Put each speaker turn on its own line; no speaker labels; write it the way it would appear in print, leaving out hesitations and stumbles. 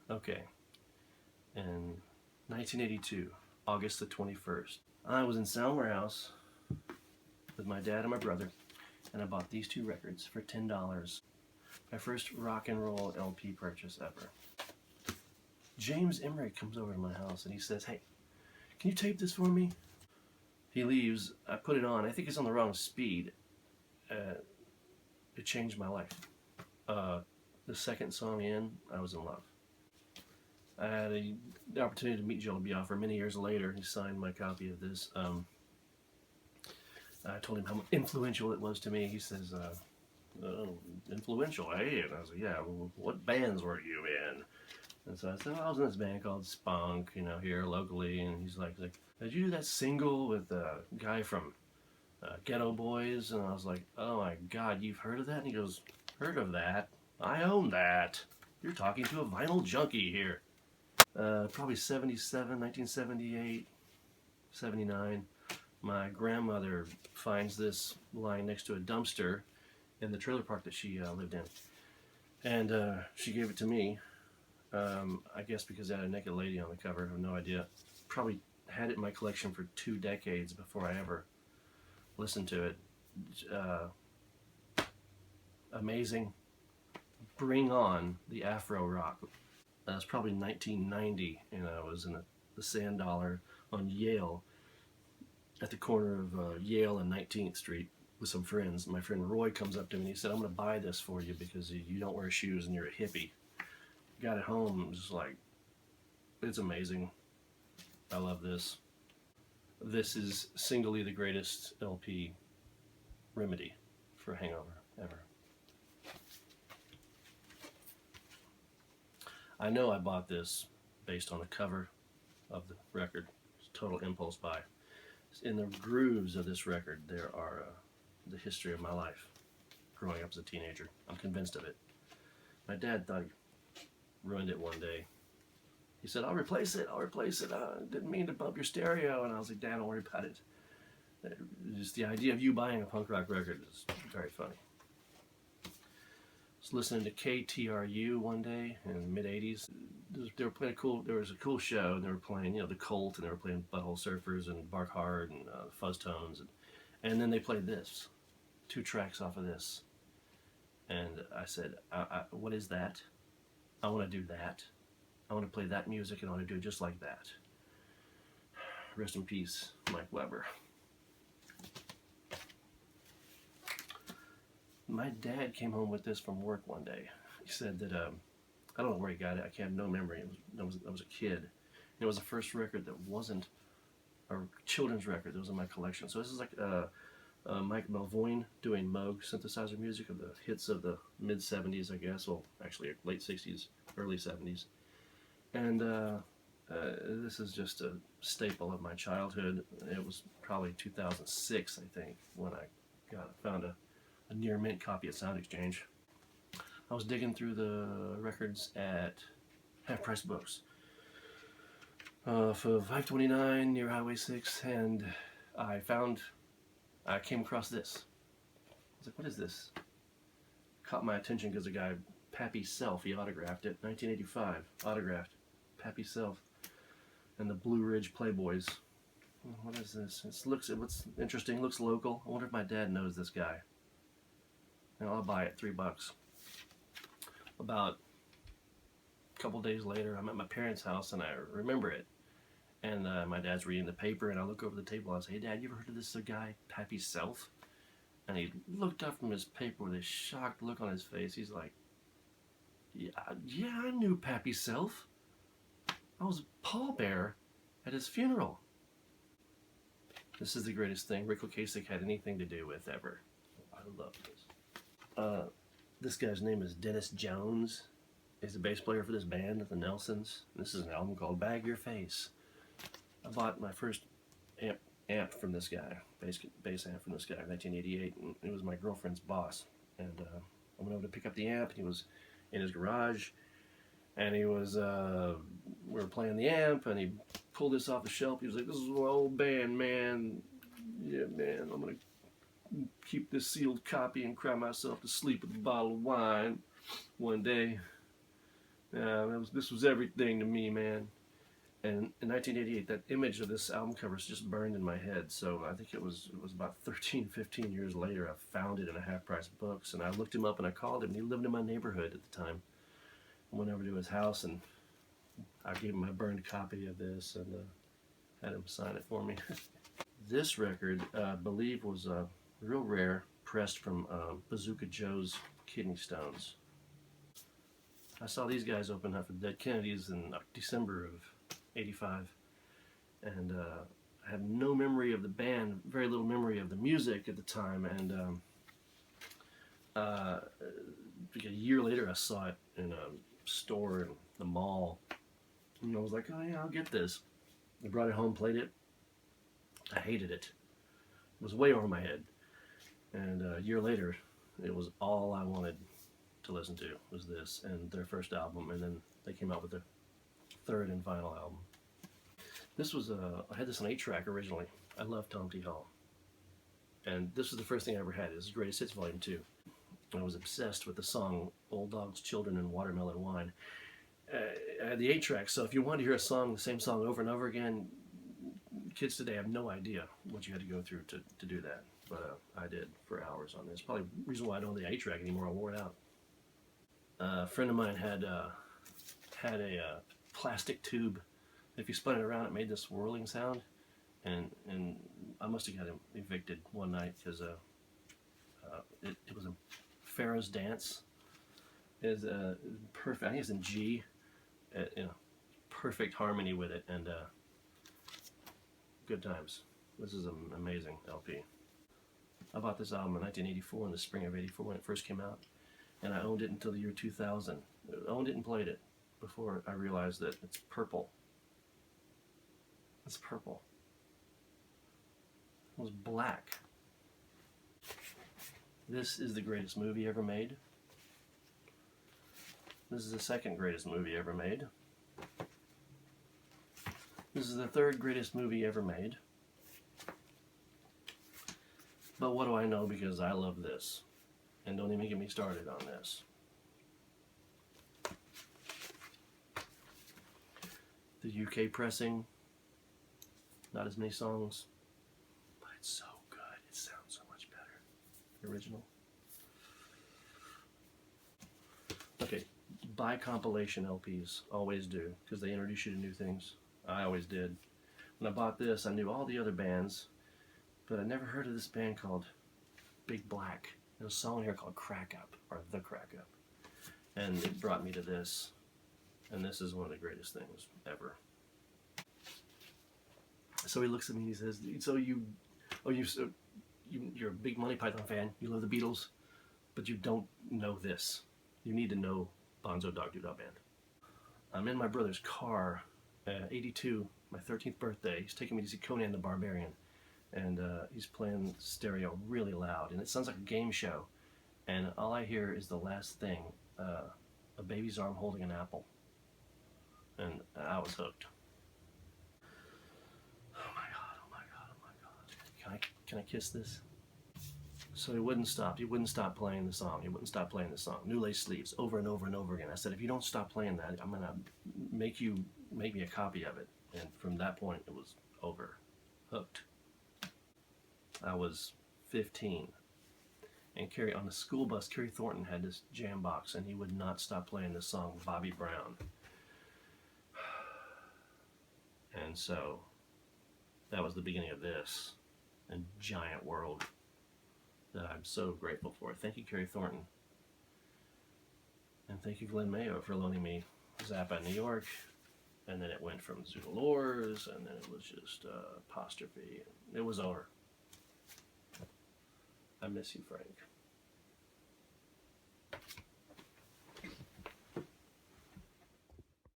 Okay, in 1982, August the 21st, I was in Sound Warehouse with my dad and my brother, and I bought these two records for $10. My first rock and roll LP purchase ever. James Emmerich comes over to my house and he says, "Hey, can you tape this for me?" He leaves. I put it on. I think it's on the wrong speed. It changed my life. The second song in, I was in love. I had the opportunity to meet Joe Biafra many years later. He signed my copy of this. I told him how influential it was to me. He says, "Oh, influential, eh?" And I was like, "Yeah, well, what bands were you in?" And so I said, "Well, I was in this band called Spunk, here locally." And he's like, "Did you do that single with the guy from Ghetto Boys?" And I was like, "Oh my God, you've heard of that?" And he goes, "Heard of that? I own that. You're talking to a vinyl junkie here." Probably 77, 1978, 79. My grandmother finds this lying next to a dumpster in the trailer park that she lived in. And she gave it to me. I guess because it had a naked lady on the cover. I have no idea. Probably had it in my collection for 2 decades before I ever listened to it. Amazing. Bring on the Afro rock. It was probably 1990, and I was in the Sand Dollar on Yale, at the corner of Yale and 19th Street with some friends. My friend Roy comes up to me and he said, "I'm going to buy this for you because you don't wear shoes and you're a hippie." Got it home and was just like, it's amazing. I love this. This is singly the greatest LP remedy for a hangover ever. I know I bought this based on the cover of the record. It's a total impulse buy. In the grooves of this record, there are the history of my life growing up as a teenager. I'm convinced of it. My dad thought he ruined it one day. He said, I'll replace it. I didn't mean to bump your stereo." And I was like, "Dad, don't worry about it." Just the idea of you buying a punk rock record is very funny. I was listening to KTRU one day in the mid-'80s. They were playing there was a cool show, and they were playing, the Cult, and they were playing Butthole Surfers and Bark Hard and Fuzz Tones. And then they played this, 2 tracks off of this. And I said, what is that? I want to do that. I want to play that music, and I want to do it just like that. Rest in peace, Mike Weber. My dad came home with this from work one day. He said that, I don't know where he got it. I have no memory. I was a kid. And it was the first record that wasn't a children's record that was in my collection. So this is like Mike Melvoin doing Moog synthesizer music of the hits of the mid-'70s, I guess. Well, actually late 60s, early 70s. And this is just a staple of my childhood. It was probably 2006, I think, when I found a near mint copy at Sound Exchange. I was digging through the records at Half Price Books for 529 near Highway 6, and I came across this. I was like, what is this? Caught my attention because the guy, Pappy Self, he autographed it, 1985, autographed, Pappy Self, and the Blue Ridge Playboys. What is this? What's interesting, looks local. I wonder if my dad knows this guy. And I'll buy it, $3. About a couple days later, I'm at my parents' house and I remember it. And my dad's reading the paper, and I look over the table and I say, "Hey, Dad, you ever heard of this guy, Pappy Self?" And he looked up from his paper with a shocked look on his face. He's like, yeah, I knew Pappy Self. I was a pallbearer at his funeral." This is the greatest thing Rick Ocasek had anything to do with ever. I love this. This guy's name is Dennis Jones. He's the bass player for this band, the Nelsons. This is an album called Bag Your Face. I bought my first amp from this guy, bass amp from this guy in 1988, and it was my girlfriend's boss. And I went over to pick up the amp, and he was in his garage, and we were playing the amp, and he pulled this off the shelf. He was like, "This is my old band, man. Yeah, man, I'm going to keep this sealed copy and cry myself to sleep with a bottle of wine." One day, This was everything to me, man. And in 1988, that image of this album cover is just burned in my head. So I think it was about 13, 15 years later, I found it in a half-price books, and I looked him up and I called him. He lived in my neighborhood at the time. I went over to his house and I gave him my burned copy of this and had him sign it for me. This record, I believe, was real rare, pressed from Bazooka Joe's Kidney Stones. I saw these guys open up for Dead Kennedys in December of '85, and I have no memory of the band, very little memory of the music at the time, and like a year later I saw it in a store in the mall, and I was like, oh yeah, I'll get this. I brought it home, played it. I hated it. It was way over my head, and a year later it was all I wanted to listen to was this and their first album, and then they came out with their third and final album. This was I had this on 8-track originally. I love Tom T. Hall, and this was the first thing I ever had. It was Greatest Hits Volume 2. I was obsessed with the song Old Dogs, Children, and Watermelon Wine. I had the 8-track, so if you wanted to hear a song, the same song over and over again, kids today have no idea what you had to go through to do that. But I did for hours on this. Probably the reason why I don't have the 8-track anymore. I wore it out. A friend of mine had a plastic tube. If you spun it around, it made this whirling sound, and I must have got him evicted one night because it was a Pharaoh's Dance. Is perfect. I think it's in G. Perfect harmony with it, and good times. This is an amazing LP. I bought this album in 1984, in the spring of '84 when it first came out, and I owned it until the year 2000. I owned it and played it before I realized that it's purple. It's purple. It was black. This is the greatest movie ever made. This is the second greatest movie ever made. This is the third greatest movie ever made. But what do I know, because I love this. And don't even get me started on this. The UK pressing, not as many songs, but it's so good. It sounds so much better. The original. Okay, buy compilation LPs. Always do, because they introduce you to new things. I always did. When I bought this, I knew all the other bands, but I never heard of this band called Big Black. There's a song here called Crack Up, or The Crack Up. And it brought me to this. And this is one of the greatest things ever. So he looks at me and he says, so you're a big Monty Python fan, you love the Beatles, but you don't know this. You need to know Bonzo Dog Do-Dah Band. I'm in my brother's car, 82, my 13th birthday. He's taking me to see Conan the Barbarian. And he's playing stereo really loud, and it sounds like a game show. And all I hear is the last thing, a baby's arm holding an apple. And I was hooked. Oh my God, oh my God, oh my God. Can I kiss this? So he wouldn't stop. He wouldn't stop playing the song. He wouldn't stop playing the song. New Lace Sleeves, over and over and over again. I said, if you don't stop playing that, I'm gonna make me a copy of it. And from that point, it was over. Hooked. I was 15, and on the school bus, Kerry Thornton had this jam box, and he would not stop playing this song, Bobby Brown. And so that was the beginning of this, a giant world that I'm so grateful for. Thank you, Kerry Thornton. And thank you, Glenn Mayo, for loaning me Zappa New York. And then it went from Zoodalores, and then it was just Apostrophe. It was over. I miss you, Frank.